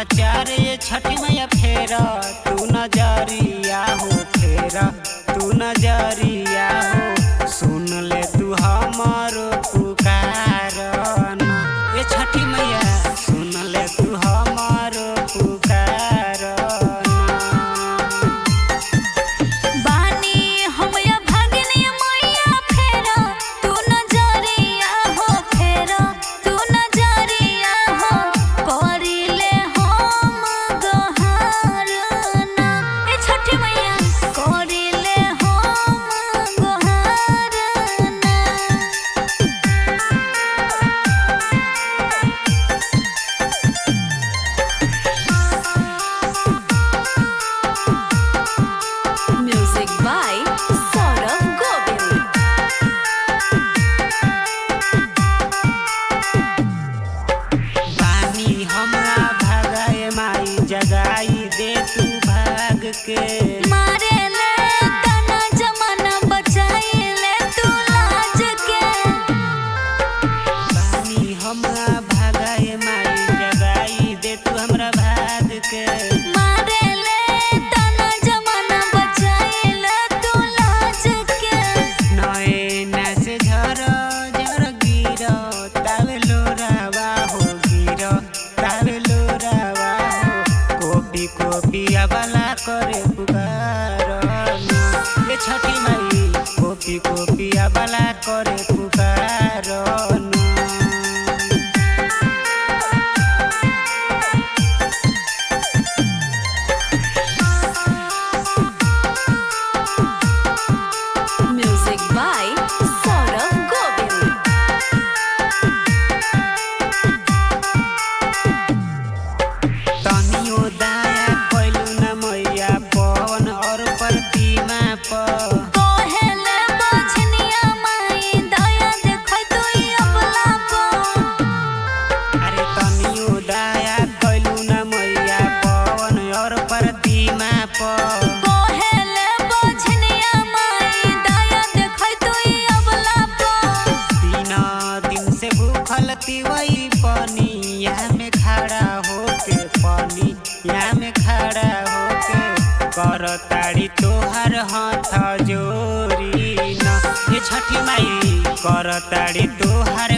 चारे छठी मैया फेरा तू नजरिया हो, फेरा तू नजरिया हो, सुन ले तू हमारो पुकारन। ये छठी मैया सुन ले तू हमारो पुकारन। बानी हमया भागनी मैया फेरा तू नजरिया हो, फेरा तू नजरिया हो, करिले हम गोहारना। ए छठी मैया करिले हम गोहारना। Music by Saurav Govind. बानी हमरा भागाए माई जगाई दे तू भाग के। मारे ले तना जमाना बचाई ले तू लाज के। बानी हमरा भागाए माई जगाई दे तू हमरा भाग के। मारे ले तना जमाना बचाई ले तू लाज के। नैना से झर झर गिर तावे लोरावा हो, गिर तावे लोरावा हो, कोपी कोपी अबला करे पुकारन। ये छठी माई कोपी कोपी अबला करे पुकारन। Music by Saurav Govind. तनियो दाया कैलू न मैया पवन और प्रतिमा पर। कोहेले बछनिया माई दया देखै तू अबला पर। अरे तनियो दाया कैलू न मैया पवन और प्रतिमा पर। कोहेले बछनिया माई दया देखै तू अबला पर। 3 दिन से भूखल तिवई पनिया में खड़ा होके, पनिया में खड़ा होके कर ताड़ी तोहर हाथ जोरी न। ये छठी माई कर ताड़ी तोहर